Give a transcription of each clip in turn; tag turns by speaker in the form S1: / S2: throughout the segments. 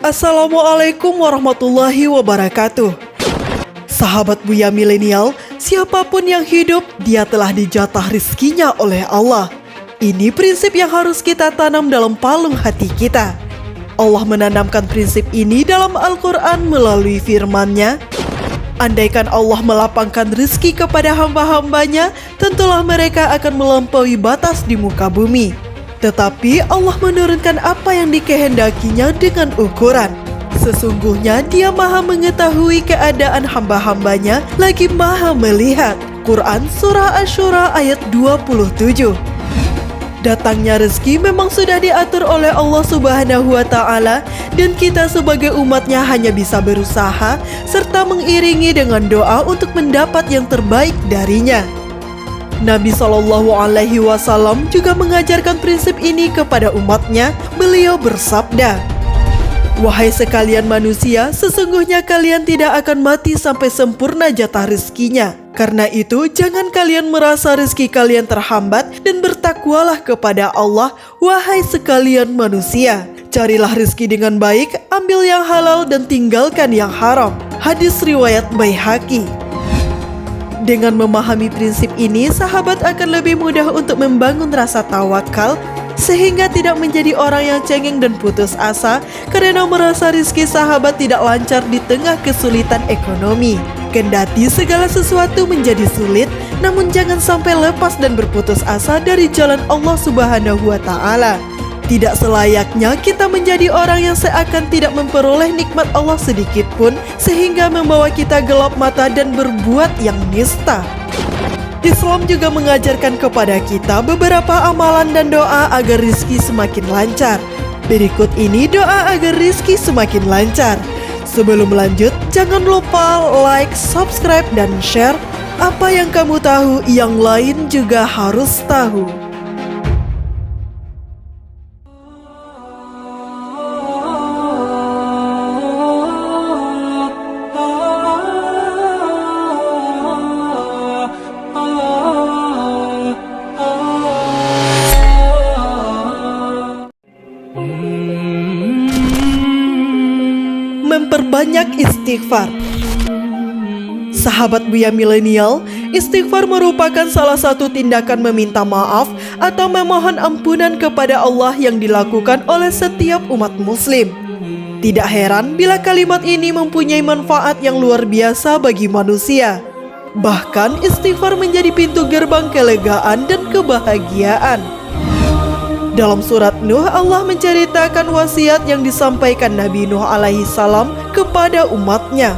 S1: Assalamualaikum warahmatullahi wabarakatuh. Sahabat Buya Milenial, siapapun yang hidup, dia telah dijatah rizkinya oleh Allah. Ini prinsip yang harus kita tanam dalam palung hati kita. Allah menanamkan prinsip ini dalam Al-Quran melalui firman-Nya. Andaikan Allah melapangkan rizki kepada hamba-hambanya, tentulah mereka akan melampaui batas di muka bumi. Tetapi Allah menurunkan apa yang dikehendakinya dengan ukuran. Sesungguhnya Dia Maha mengetahui keadaan hamba-hambanya, lagi Maha melihat. Quran Surah Asy-Syura ayat 27. Datangnya rezeki memang sudah diatur oleh Allah Subhanahu wa Ta'ala, dan kita sebagai umatnya hanya bisa berusaha serta mengiringi dengan doa untuk mendapat yang terbaik darinya. Nabi SAW juga mengajarkan prinsip ini kepada umatnya. Beliau bersabda, "Wahai sekalian manusia, sesungguhnya kalian tidak akan mati sampai sempurna jatah rezekinya. Karena itu, jangan kalian merasa rezeki kalian terhambat dan bertakwalah kepada Allah, wahai sekalian manusia. Carilah rezeki dengan baik, ambil yang halal dan tinggalkan yang haram." Hadis riwayat Baihaqi. Dengan memahami prinsip ini, sahabat akan lebih mudah untuk membangun rasa tawakal, sehingga tidak menjadi orang yang cengeng dan putus asa karena merasa rezeki sahabat tidak lancar di tengah kesulitan ekonomi. Kendati segala sesuatu menjadi sulit, namun jangan sampai lepas dan berputus asa dari jalan Allah Subhanahu wa Ta'ala. Tidak selayaknya kita menjadi orang yang seakan tidak memperoleh nikmat Allah sedikit pun, sehingga membawa kita gelap mata dan berbuat yang nista. Islam juga mengajarkan kepada kita beberapa amalan dan doa agar rizki semakin lancar. Berikut ini doa agar rizki semakin lancar. Sebelum lanjut, jangan lupa like, subscribe, dan share. Apa yang kamu tahu, yang lain juga harus tahu. Memperbanyak istighfar. Sahabat Buya Milenial, istighfar merupakan salah satu tindakan meminta maaf atau memohon ampunan kepada Allah yang dilakukan oleh setiap umat muslim. Tidak heran bila kalimat ini mempunyai manfaat yang luar biasa bagi manusia. Bahkan istighfar menjadi pintu gerbang kelegaan dan kebahagiaan. Dalam surat Nuh, Allah menceritakan wasiat yang disampaikan Nabi Nuh alaihi salam kepada umatnya.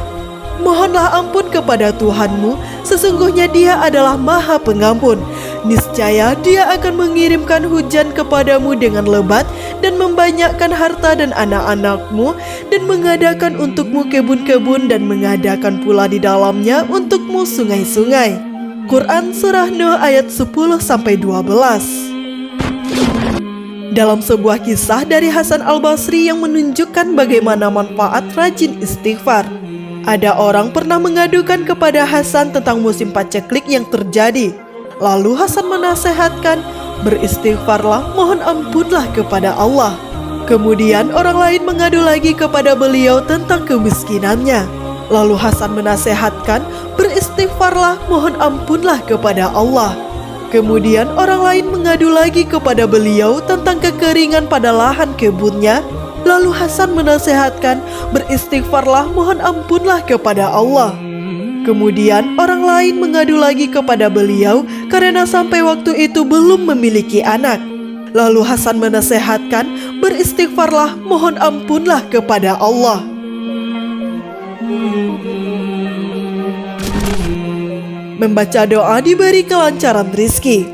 S1: "Mohonlah ampun kepada Tuhanmu, sesungguhnya Dia adalah Maha Pengampun. Niscaya Dia akan mengirimkan hujan kepadamu dengan lebat dan membanyakkan harta dan anak-anakmu, dan mengadakan untukmu kebun-kebun dan mengadakan pula di dalamnya untukmu sungai-sungai." Quran Surah Nuh ayat 10-12. Dalam sebuah kisah dari Hasan Al-Basri yang menunjukkan bagaimana manfaat rajin istighfar, ada orang pernah mengadukan kepada Hasan tentang musim paceklik yang terjadi. Lalu Hasan menasehatkan, "Beristighfarlah, mohon ampunlah kepada Allah." Kemudian orang lain mengadu lagi kepada beliau tentang kemiskinannya. Lalu Hasan menasehatkan, "Beristighfarlah, mohon ampunlah kepada Allah." Kemudian orang lain mengadu lagi kepada beliau tentang kekeringan pada lahan kebunnya. Lalu Hasan menasehatkan, "Beristighfarlah, mohon ampunlah kepada Allah." Kemudian orang lain mengadu lagi kepada beliau karena sampai waktu itu belum memiliki anak. Lalu Hasan menasehatkan, "Beristighfarlah, mohon ampunlah kepada Allah." Membaca doa diberi kelancaran rizki.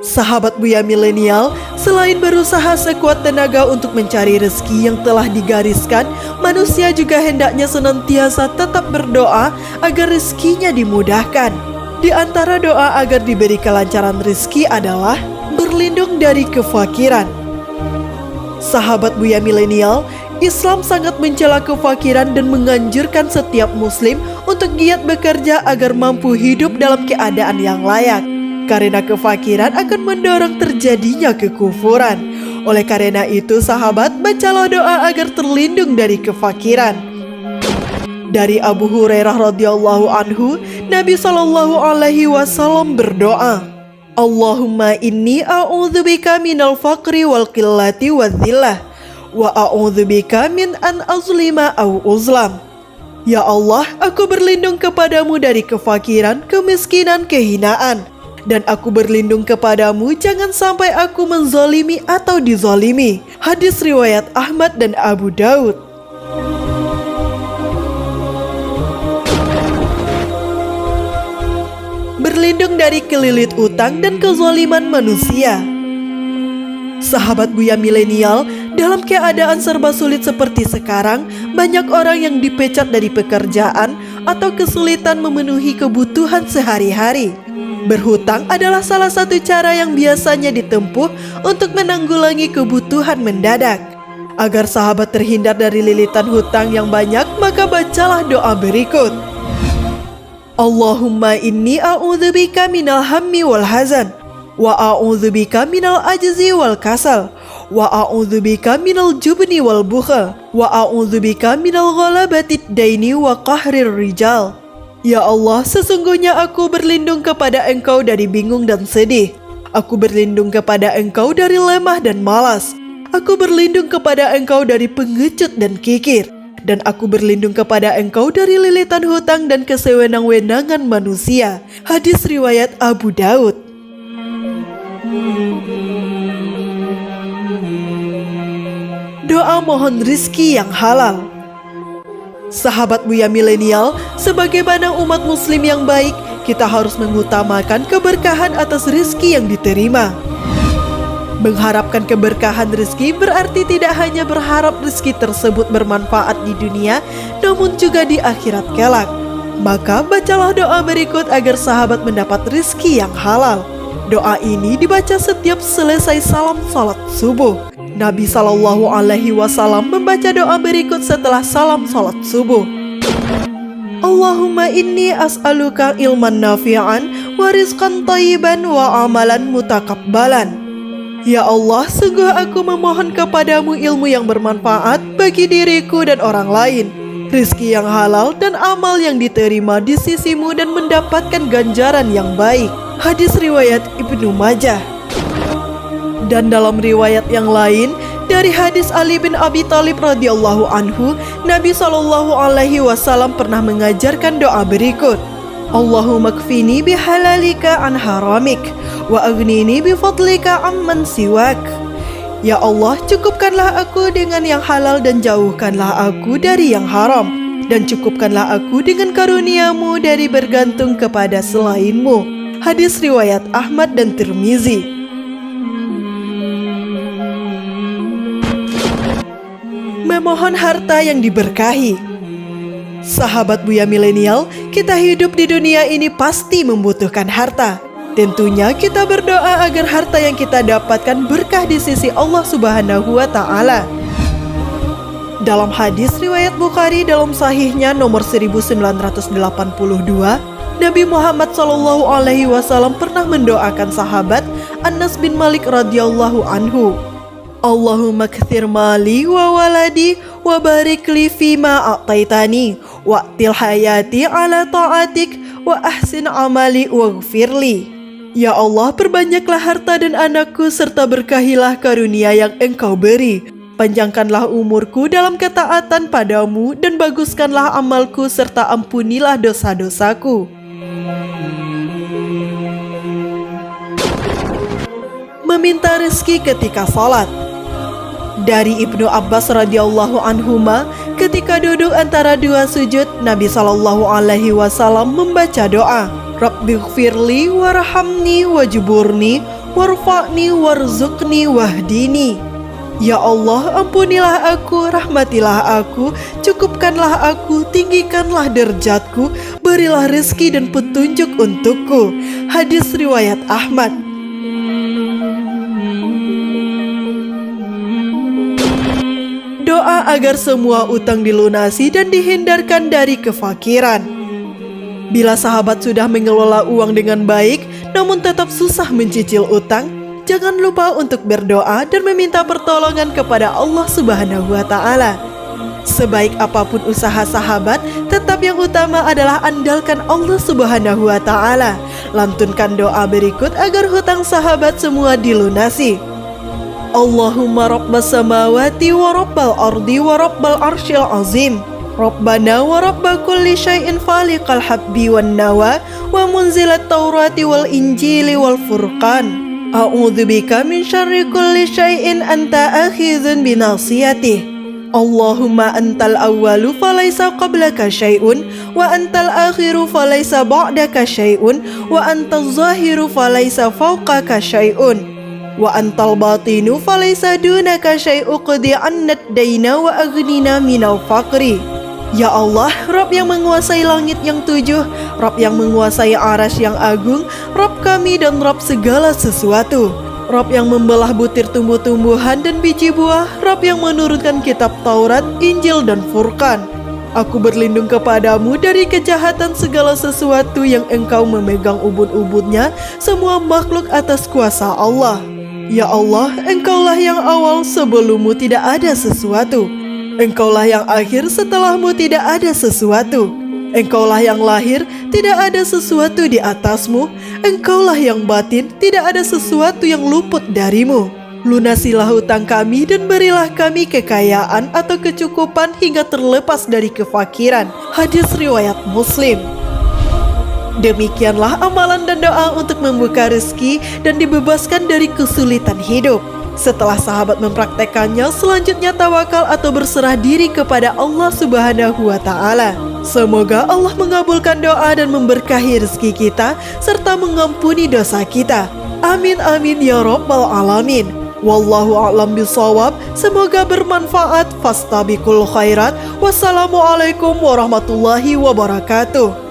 S1: Sahabat Buya Milenial, selain berusaha sekuat tenaga untuk mencari rezeki yang telah digariskan, manusia juga hendaknya senantiasa tetap berdoa agar rezekinya dimudahkan. Di antara doa agar diberi kelancaran rezeki adalah berlindung dari kefakiran. Sahabat Buya Milenial, Islam sangat mencela kefakiran dan menganjurkan setiap muslim untuk giat bekerja agar mampu hidup dalam keadaan yang layak. Karena kefakiran akan mendorong terjadinya kekufuran. Oleh karena itu sahabat, bacalah doa agar terlindung dari kefakiran. Dari Abu Hurairah radhiyallahu anhu, Nabi SAW berdoa, Allahumma inni a'udzubika minal faqri wal qillati wal dhillah, wa a'udzubika min an azlima au uzlam. Ya Allah, aku berlindung kepadamu dari kefakiran, kemiskinan, kehinaan. Dan aku berlindung kepadamu jangan sampai aku menzalimi atau dizalimi. Hadis riwayat Ahmad dan Abu Daud. Berlindung dari kelilit utang dan kezaliman manusia. Sahabat Buya Milenial, dalam keadaan serba sulit seperti sekarang, banyak orang yang dipecat dari pekerjaan atau kesulitan memenuhi kebutuhan sehari-hari. Berhutang adalah salah satu cara yang biasanya ditempuh untuk menanggulangi kebutuhan mendadak. Agar sahabat terhindar dari lilitan hutang yang banyak, maka bacalah doa berikut. Allahumma inni a'udzubika minal hammi wal hazan, wa a'udzubika minal ajzi wal kasal, wa a'udzubika minal jubni wal bukhl, wa a'udzubika minal ghalabatid daini wa qahrir rijal. Ya Allah, sesungguhnya aku berlindung kepada Engkau dari bingung dan sedih. Aku berlindung kepada Engkau dari lemah dan malas. Aku berlindung kepada Engkau dari pengecut dan kikir. Dan aku berlindung kepada Engkau dari lilitan hutang dan kesewenang-wenangan manusia. Hadis riwayat Abu Daud. Doa mohon rizki yang halal. Sahabat Buya Milenial, sebagaimana umat muslim yang baik, kita harus mengutamakan keberkahan atas rizki yang diterima. Mengharapkan keberkahan rizki berarti tidak hanya berharap rizki tersebut bermanfaat di dunia, namun juga di akhirat kelak. Maka bacalah doa berikut agar sahabat mendapat rizki yang halal. Doa ini dibaca setiap selesai salam salat subuh. Nabi SAW membaca doa berikut setelah salam salat subuh. Allahumma inni as'aluka ilman nafi'an wa rizqan thayyiban wa amalan mutakabbalan. Ya Allah, sungguh aku memohon kepadamu ilmu yang bermanfaat bagi diriku dan orang lain, rizki yang halal dan amal yang diterima di sisimu dan mendapatkan ganjaran yang baik. Hadis riwayat Ibnu Majah. Dan dalam riwayat yang lain, dari hadis Ali bin Abi Thalib radhiyallahu anhu, Nabi SAW pernah mengajarkan doa berikut. Allahumma kfini bihalalika an haramik, wa aghnini bifadlika amman siwak. Ya Allah, cukupkanlah aku dengan yang halal dan jauhkanlah aku dari yang haram. Dan cukupkanlah aku dengan karuniamu dari bergantung kepada selainmu. Hadis riwayat Ahmad dan Tirmizi. Memohon harta yang diberkahi. Sahabat Buya Milenial, kita hidup di dunia ini pasti membutuhkan harta. Tentunya kita berdoa agar harta yang kita dapatkan berkah di sisi Allah Subhanahu wa Ta'ala. Dalam hadis riwayat Bukhari dalam sahihnya nomor 1982, Nabi Muhammad SAW pernah mendoakan sahabat Anas bin Malik radhiyallahu anhu. Allahumma kthir mali wa waladi wa barik li fima a'taitani wa til hayati ala ta'atik wa ahsin amali waghfirli. Ya Allah, perbanyaklah harta dan anakku serta berkahilah karunia yang Engkau beri. Panjangkanlah umurku dalam ketaatan padamu dan baguskanlah amalku serta ampunilah dosa-dosaku. Meminta rezeki ketika salat. Dari Ibnu Abbas radhiyallahu anhuma, ketika duduk antara dua sujud, Nabi SAW membaca doa, Rabbighfirli warhamni wajburni warfa'ni warzuqni wahdini. Ya Allah, ampunilah aku, rahmatilah aku, cukupkanlah aku, tinggikanlah derajatku, berilah rezeki dan petunjuk untukku. Hadis riwayat Ahmad. Doa agar semua utang dilunasi dan dihindarkan dari kefakiran. Bila sahabat sudah mengelola uang dengan baik, namun tetap susah mencicil utang, jangan lupa untuk berdoa dan meminta pertolongan kepada Allah Subhanahu wa Ta'ala. Sebaik apapun usaha sahabat, tetap yang utama adalah andalkan Allah Subhanahu wa Ta'ala. Lantunkan doa berikut agar hutang sahabat semua dilunasi. Allahumma rabbas samawati wa rabbal ardi wa rabbal arsyil azim. Rabbana wa rabba kulli syai'in faliqal habbi wan nawa wa munzilat taurati wal injili wal furqan. A'udzubika min syarri kulli syai'in anta akhidhun binasiyatih. Allahumma antal awwalu falaysa qablaka syai'un wa antal akhiru falaysa ba'daka syai'un wa antal zahiru falaysa fawqaka syai'un wa antal batinu falaysa dunaka syai'u qadi annat dayna wa aghnina minal faqri. Ya Allah, Rabb yang menguasai langit yang 7, Rabb yang menguasai arasy yang agung, Rabb kami dan Rabb segala sesuatu. Rabb yang membelah butir tumbuh-tumbuhan dan biji buah, Rabb yang menurunkan kitab Taurat, Injil dan Furqan. Aku berlindung kepadamu dari kejahatan segala sesuatu yang engkau memegang ubud-ubudnya, semua makhluk atas kuasa Allah. Ya Allah, engkaulah yang awal, sebelummu tidak ada sesuatu. Engkaulah yang akhir, setelahmu tidak ada sesuatu. Engkaulah yang lahir, tidak ada sesuatu di atasmu. Engkaulah yang batin, tidak ada sesuatu yang luput darimu. Lunasilah hutang kami dan berilah kami kekayaan atau kecukupan hingga terlepas dari kefakiran. Hadis riwayat Muslim. Demikianlah amalan dan doa untuk membuka rezeki dan dibebaskan dari kesulitan hidup. Setelah sahabat mempraktekannya, selanjutnya tawakal atau berserah diri kepada Allah Subhanahu wa Ta'ala. Semoga Allah mengabulkan doa dan memberkahi rezeki kita serta mengampuni dosa kita. Amin amin ya rabbal alamin. Wallahu a'lam bishawab. Semoga bermanfaat. Fastabiqul khairat. Wassalamualaikum warahmatullahi wabarakatuh.